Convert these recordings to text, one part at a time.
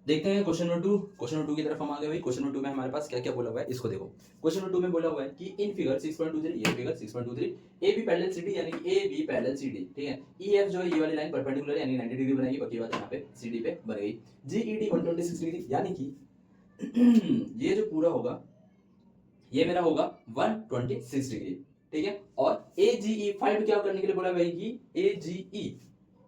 देखते हैं question number 2। Question number 2 की तरफ हम आ गए भाई। क्वेश्चन नंबर 2 में हमारे पास क्या क्या बोला हुआ है इसको देखो। क्वेश्चन नंबर 2 में बोला हुआ है कि इन फिगर 6.23, ये figure 6.23, A B parallel C D, यानी A B parallel C D, ठीक है। ई एफ जो है ये वाली लाइन परपेंडिकुलर यानी 90 डिग्री बनाएगी, बाकी बात यहाँ पे सी डी पे बन गई। जी ई डी 126 डिग्री, यानी कि ये जो पूरा होगा ये मेरा होगा 126 डिग्री, ठीक है। और ए जी ई फाइंड क्या करने के लिए बोला भाई कि ए जी ई,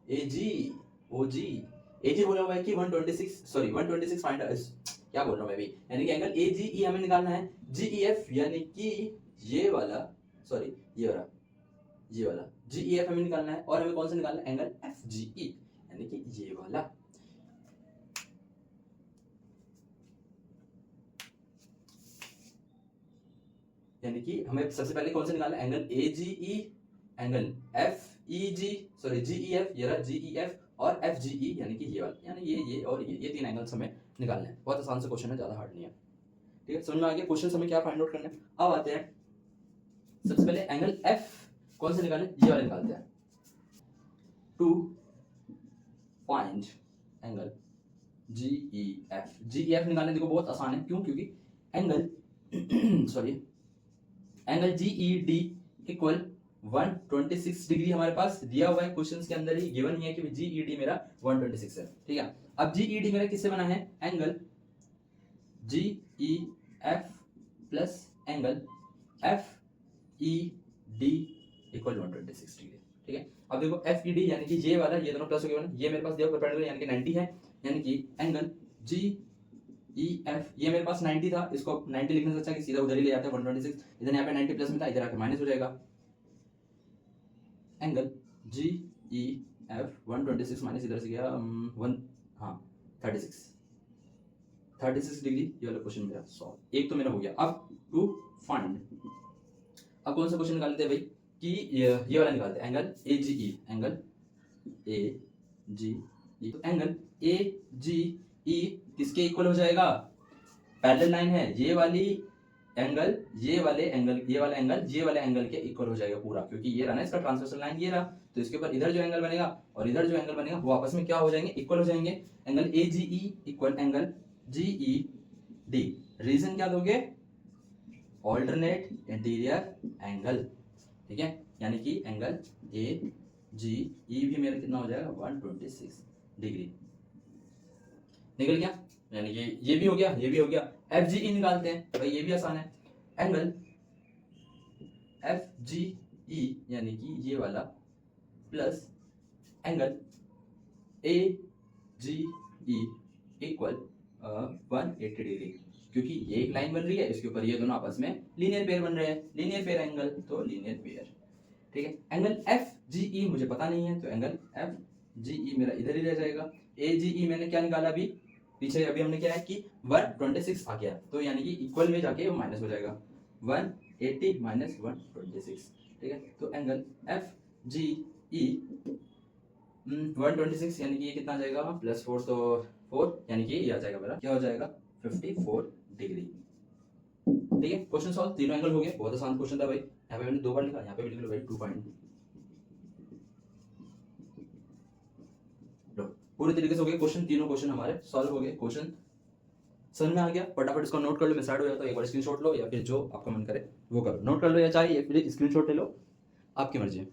ए जी ओ जी, ए जी बोला हुआ है कि 126, सॉरी 126 फाइंड, क्या बोल रहा हूँ मैं भी, यानी कि एंगल ए जी ई हमें निकालना है। जी ई एफ यानी कि ये वाला, सॉरी ये वाला जी ई एफ हमें निकालना है। और हमें कौन सा निकालना है, एंगल एफ जी ई, यानी कि ये वाला। यानी कि हमें सबसे पहले कौन सा निकालना है, angle A G E, angle F E G, sorry G E F, ये रहा जी ई एफ, और एफ जी ई यानी कि ये वाला, यानी ये और ये तीन एंगल्स हमें निकालने हैं। बहुत आसान सा क्वेश्चन है, ज्यादा हार्ड नहीं है, ठीक है। समझ में आ गया क्वेश्चन हमें क्या फाइंड आउट करना है। अब आते हैं सबसे पहले एंगल एफ कौन सा निकालें, ये वाला निकालते हैं। To find angle G E F, G E F निकालने देखो बहुत आसान है, क्यों, क्योंकि angle sorry angle G E D equal 126 degree हमारे पास दिया हुआ है, क्वेश्चन के अंदर ही गिवन है कि जी ई डी मेरा 126 है, ठीक है। अब जी ई डी मेरा किससे बना है, angle G E F plus angle F ई डी इक्वल 126 डिग्री, ठीक है। अब देखो एफ ई डी यानी कि ये वाला, ये दोनों प्लस हो गए, ये मेरे पास दिया परपेंडिकुलर यानी कि 90 है, यानी कि एंगल जी ई एफ, ये मेरे पास 90 था, इसको 90 लिखने से अच्छा कि सीधा उधर ही ले जाते हैं 126, इधर यहाँ पे 90 प्लस में था, इधर आके माइनस हो जाएगा। Angle G E F 126 minus इधर से गया 36 डिग्री, ये वाला क्वेश्चन मेरा सॉल्व, एक तो मेरा हो गया। अब टू फाइंड, अब कौन सा क्वेश्चन निकालते हैं भाई कि ये वाला निकालते हैं, angle A G E, angle A G ई, तो एंगल ए जी ई किसके इक्वल हो जाएगा, पैरेलल लाइन है ये वाली, एंगल ये वाले एंगल, ये वाला एंगल ये वाले एंगल के इक्वल हो जाएगा पूरा, क्योंकि ये रहा ना इसका ट्रांसवर्सल लाइन, ये रहा, तो इसके ऊपर इधर जो एंगल बनेगा और इधर जो एंगल बनेगा वो आपस में क्या हो जाएंगे, इक्वल हो जाएंगे। Angle A G E equal angle G E D, reason क्या दोगे, ऑल्टरनेट इंटीरियर एंगल, ठीक है। यानी कि एंगल ए जी ई भी मेरा कितना हो जाएगा 126 डिग्री, निकल गया, यानी कि ये भी हो गया, ये भी हो गया। एफ जी ई निकालते हैं भाई, ये भी आसान है, एंगल एफ जी ई यानी कि ये वाला plus angle A G E equal 180 degree, क्योंकि ये एक लाइन बन रही है, इसके ऊपर ये दोनों आपस में लीनियर पेयर बन रहे हैं, लीनियर पेयर एंगल तो लीनियर पेयर, ठीक है। एंगल एफ जी ई मुझे पता नहीं है, तो एंगल एफ जी ई मेरा इधर ही रह जाएगा। ए जी ई मैंने क्या निकाला अभी पीछे, अभी हमने क्या है कि 126 आ गया, तो यानी कि इक्वल में जाके वो माइनस हो जाएगा, 180 माइनस 126, ठीक है। तो एंगल एफ जी ई 126 यानी कि ये कितना आ जाएगा, +4 तो 4, यानी कि ये आ जाएगा मेरा, क्या हो जाएगा 54 डिग्री, ठीक है। क्वेश्चन सॉल्व, तीनों एंगल हो गए, बहुत आसान क्वेश्चन था भाई। यहाँ पे मैंने 2 बार लिखा, यहाँ पे भी लिख लो भाई 2 पॉइंट, लो पूरे तरीके से हो गए क्वेश्चन, तीनों क्वेश्चन हमारे सॉल्व हो गए। क्वेश्चन समझ में आ गया, फटाफट इसको नोट कर लो, मिसराइड हो जाता है एक बार स्क्रीनशॉट लो, या फिर जो आपका मन करे वो करो, नोट कर लो या चाहे फिर स्क्रीनशॉट ले लो, आपकी मर्जी है।